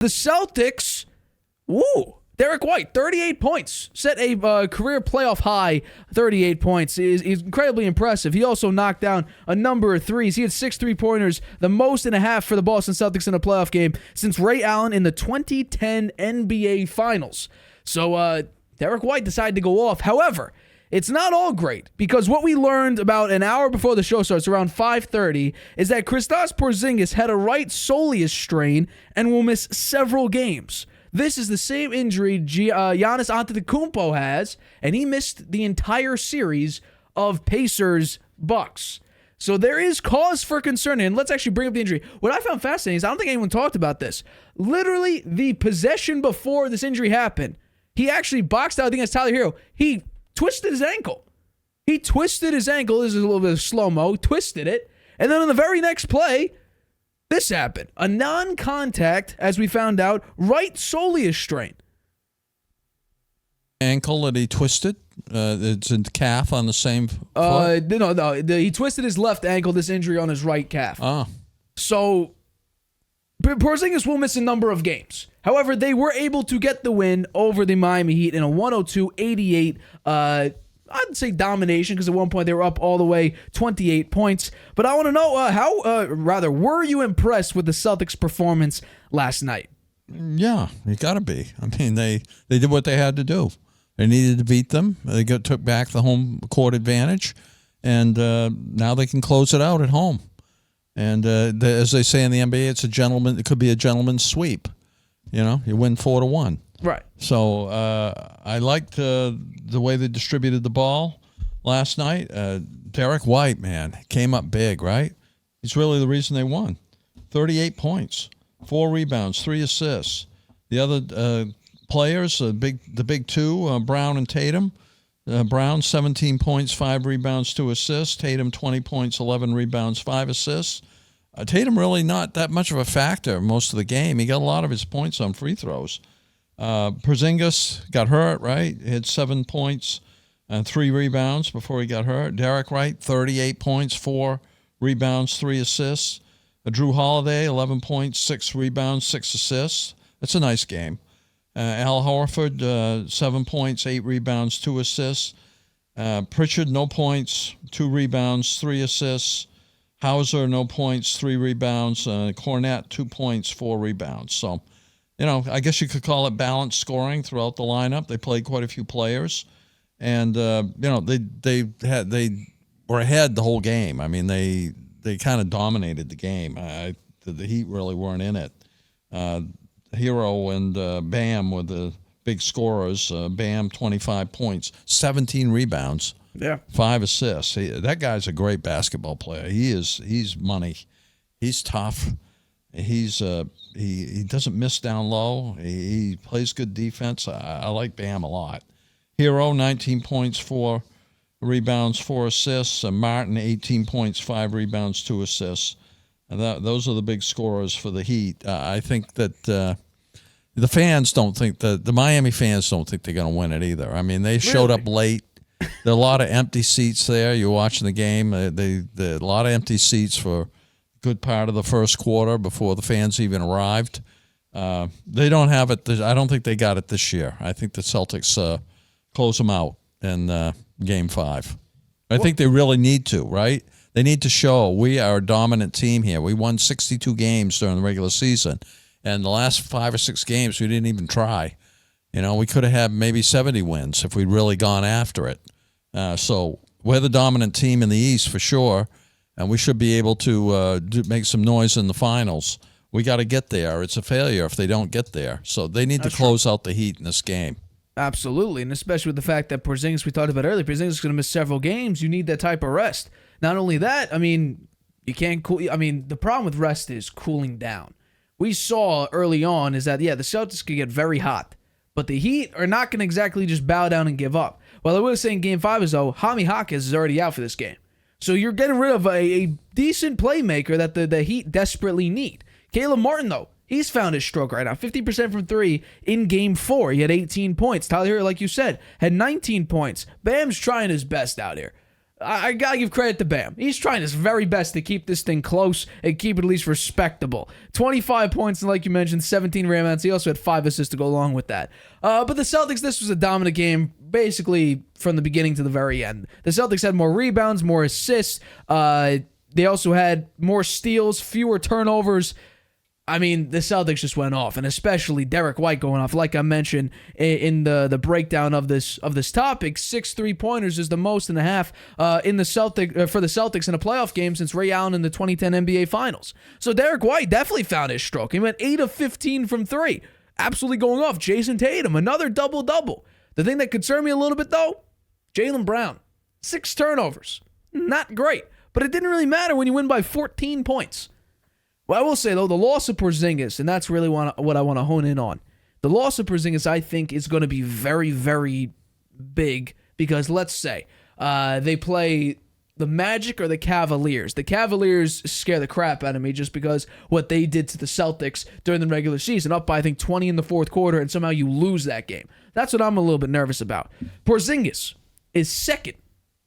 The Celtics, Derick White, 38 points. Set a career playoff high, 38 points. He's incredibly impressive. He also knocked down a number of threes. He had 6 3-pointers, the most and a half for the Boston Celtics in a playoff game since Ray Allen in the 2010 NBA Finals. So Derick White decided to go off. However, it's not all great, because what we learned about an hour before the show starts, around 5:30, is that Kristaps Porzingis had a right soleus strain and will miss several games. This is the same injury Giannis Antetokounmpo has, and he missed the entire series of Pacers-Bucks. So there is cause for concern, and let's actually bring up the injury. What I found fascinating is I don't think anyone talked about this. Literally, the possession before this injury happened, he actually boxed out against Tyler Hero. He twisted his ankle. This is a little bit of slow-mo. Twisted it. And then on the very next play, this happened. A non-contact, as we found out, right soleus strain. Ankle that he twisted? It's a calf on the same foot? No. He twisted his left ankle, this injury on his right calf. Oh. So, Porzingis will miss a number of games. However, they were able to get the win over the Miami Heat in a 102-88 I'd say domination, because at one point they were up all the way 28 points. But I want to know were you impressed with the Celtics' performance last night? Yeah, you got to be. I mean, they did what they had to do. They needed to beat them. They took back the home court advantage, and now they can close it out at home. And as they say in the NBA, it could be a gentleman's sweep. You win 4-1. Right. So I liked the way they distributed the ball last night. Derick White, man, came up big, right? He's really the reason they won. 38 points, 4 rebounds, 3 assists. The other players, the big two, Brown and Tatum. Brown, 17 points, 5 rebounds, 2 assists. Tatum, 20 points, 11 rebounds, 5 assists. Tatum really not that much of a factor most of the game. He got a lot of his points on free throws. Porzingis got hurt, right? He had 7 points and 3 rebounds before he got hurt. Derick White, 38 points, 4 rebounds, 3 assists. Drew Holiday, 11 points, 6 rebounds, 6 assists. That's a nice game. Al Horford, 7 points, 8 rebounds, 2 assists. Pritchard, no points, 2 rebounds, 3 assists. Hauser, no points, 3 rebounds. Cornette, 2 points, 4 rebounds. So, I guess you could call it balanced scoring throughout the lineup. They played quite a few players, and they were ahead the whole game. I mean, they kind of dominated the game. The Heat really weren't in it. Hero and Bam were the big scorers. Bam, 25 points, 17 rebounds, 5 assists. That guy's a great basketball player. He's money. He's tough. He doesn't miss down low. He plays good defense. I like Bam a lot. Hero, 19 points, 4 rebounds, 4 assists. Martin, 18 points, 5 rebounds, 2 assists. And those are the big scorers for the Heat. I think that the fans don't think the Miami fans don't think they're going to win it either. I mean, they showed up late. There are a lot of empty seats there. You're watching the game. A lot of empty seats for good part of the first quarter before the fans even arrived. They don't have it. I don't think they got it this year. I think the Celtics close them out in Game 5. I think they really need to, right? They need to show we are a dominant team here. We won 62 games during the regular season, and the last 5 or 6 games we didn't even try. We could have had maybe 70 wins if we'd really gone after it. So we're the dominant team in the East for sure. And we should be able to make some noise in the finals. We got to get there. It's a failure if they don't get there. So they need to close out the Heat in this game. Absolutely, and especially with the fact that Porzingis, we talked about earlier, Porzingis is going to miss several games. You need that type of rest. Not only that, I mean, you can't cool. I mean, the problem with rest is cooling down. We saw early on is that, the Celtics could get very hot, but the Heat are not going to exactly just bow down and give up. Well, I was saying Game 5 is, Jaime Jaquez is already out for this game. So you're getting rid of a decent playmaker that the Heat desperately need. Caleb Martin, though, he's found his stroke right now. 50% from 3 in Game 4. He had 18 points. Tyler Hero, like you said, had 19 points. Bam's trying his best out here. I gotta give credit to Bam. He's trying his very best to keep this thing close and keep it at least respectable. 25 points, and like you mentioned, 17 rebounds. He also had 5 assists to go along with that. But the Celtics, this was a dominant game, basically from the beginning to the very end. The Celtics had more rebounds, more assists. They also had more steals, fewer turnovers. I mean, the Celtics just went off, and especially Derick White going off. Like I mentioned in the breakdown of this topic, 6 3-pointers is the most in the half for the Celtics in a playoff game since Ray Allen in the 2010 NBA Finals. So Derick White definitely found his stroke. He went 8 of 15 from 3, absolutely going off. Jayson Tatum, another double-double. The thing that concerned me a little bit, though, Jaylen Brown, 6 turnovers. Not great, but it didn't really matter when you win by 14 points. Well, I will say, though, the loss of Porzingis, and that's really what I want to hone in on. The loss of Porzingis, I think, is going to be very, very big because, let's say, they play the Magic or the Cavaliers. The Cavaliers scare the crap out of me just because what they did to the Celtics during the regular season, up by, I think, 20 in the fourth quarter, and somehow you lose that game. That's what I'm a little bit nervous about. Porzingis is second.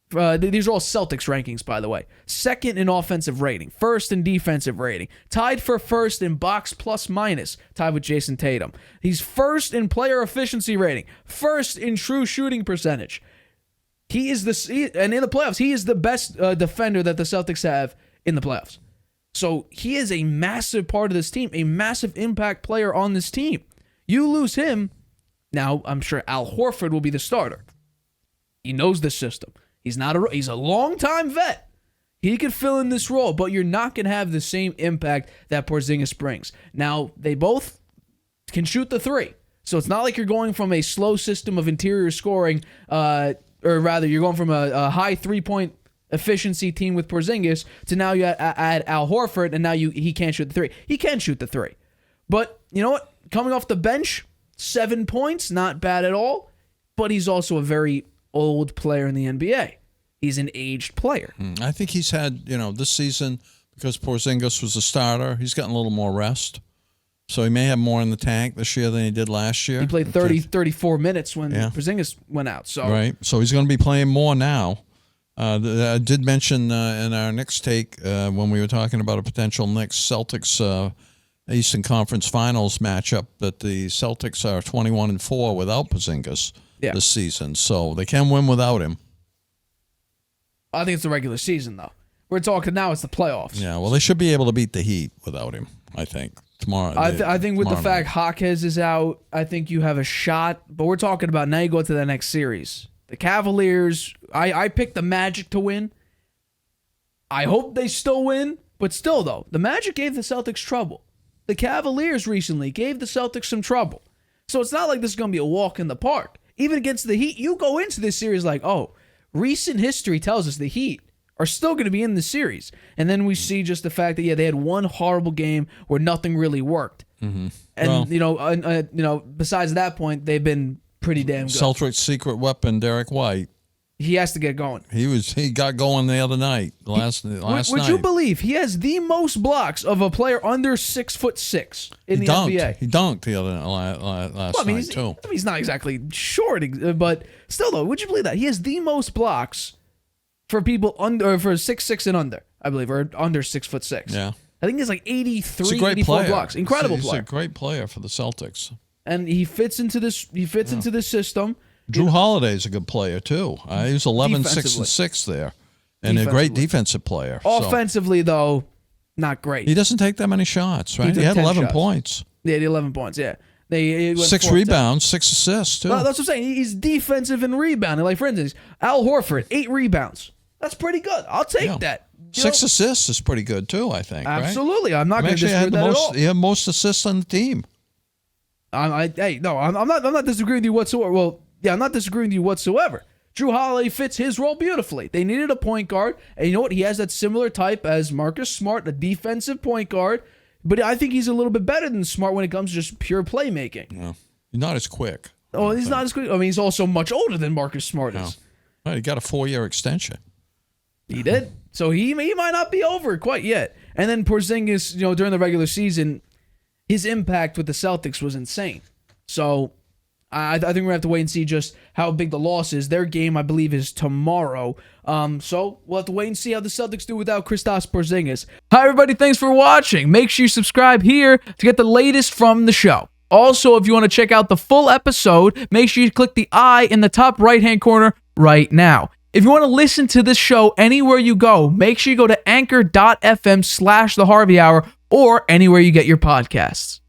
These are all Celtics rankings, by the way. Second in offensive rating, first in defensive rating, tied for first in box plus minus, tied with Jayson Tatum. He's first in player efficiency rating, first in true shooting percentage. And in the playoffs, he is the best defender that the Celtics have in the playoffs. So he is a massive part of this team, a massive impact player on this team. You lose him, now I'm sure Al Horford will be the starter. He knows the system. He's a long-time vet. He could fill in this role, but you're not going to have the same impact that Porzingis brings. Now, they both can shoot the 3. So it's not like you're going from a slow system of interior scoring, or rather, you're going from a high 3-point efficiency team with Porzingis to now you add Al Horford, and now he can't shoot the 3. He can shoot the 3. But you know what? Coming off the bench, 7 points, not bad at all. But he's also a very old player in the NBA. He's an aged player. I think he's had, this season, because Porzingis was a starter, he's gotten a little more rest. So he may have more in the tank this year than he did last year. He played 34 minutes when Porzingis went out. So right. So he's going to be playing more now. I did mention in our next take when we were talking about a potential next Celtics Eastern Conference Finals matchup that the Celtics are 21-4 without Porzingis this season. So they can win without him. I think it's the regular season, though. We're talking now, it's the playoffs. Yeah, well, they should be able to beat the Heat without him, I think. Tomorrow. I think with the fact Jaquez is out, I think you have a shot. But we're talking about now you go to the next series. The Cavaliers, I picked the Magic to win. I hope they still win. But still, though, the Magic gave the Celtics trouble. The Cavaliers recently gave the Celtics some trouble. So it's not like this is going to be a walk in the park. Even against the Heat, you go into this series like, oh, recent history tells us the Heat are still going to be in the series. And then we see just the fact that, they had one horrible game where nothing really worked. Mm-hmm. And, besides that point, they've been pretty damn good. Celtics' secret weapon, Derick White. He has to get going. He got going the other night, last night. Would you believe he has the most blocks of a player under 6'6" in the NBA? He dunked the other last night too. He's not exactly short, but still though, would you believe that he has the most blocks for people under, or for 6'6" and under, I believe, or under 6'6"? Yeah, I think he's like 83, 84 player. blocks. Incredible player. He's a great player for the Celtics, and he fits into this. He fits into this system. Drew Holiday's a good player, too. He was 11, 6, and 6 there. And a great defensive player. Offensively, though, not great. He doesn't take that many shots, right? He had 11 points. Yeah, 11 points, yeah. They 6 rebounds, 6 assists, too. Well, that's what I'm saying. He's defensive and rebounding. Like, for instance, Al Horford, 8 rebounds. That's pretty good. I'll take that. 6 assists is pretty good, too, I think. Absolutely. Right? I'm not going to disagree with that at all. He had most assists on the team. I'm not disagreeing with you whatsoever. Well, I'm not disagreeing with you whatsoever. Drew Holiday fits his role beautifully. They needed a point guard, and you know what? He has that similar type as Marcus Smart, a defensive point guard, but I think he's a little bit better than Smart when it comes to just pure playmaking. Yeah. He's not as quick. Oh, he's not as quick. I mean, he's also much older than Marcus Smart is. Well, he got a 4-year extension. He did. So he might not be over quite yet. And then Porzingis, during the regular season, his impact with the Celtics was insane. So I think we're going to have to wait and see just how big the loss is. Their game, I believe, is tomorrow. So we'll have to wait and see how the Celtics do without Kristaps Porzingis. Hi, everybody. Thanks for watching. Make sure you subscribe here to get the latest from the show. Also, if you want to check out the full episode, make sure you click the I in the top right-hand corner right now. If you want to listen to this show anywhere you go, make sure you go to anchor.fm/The Harvey Hour or anywhere you get your podcasts.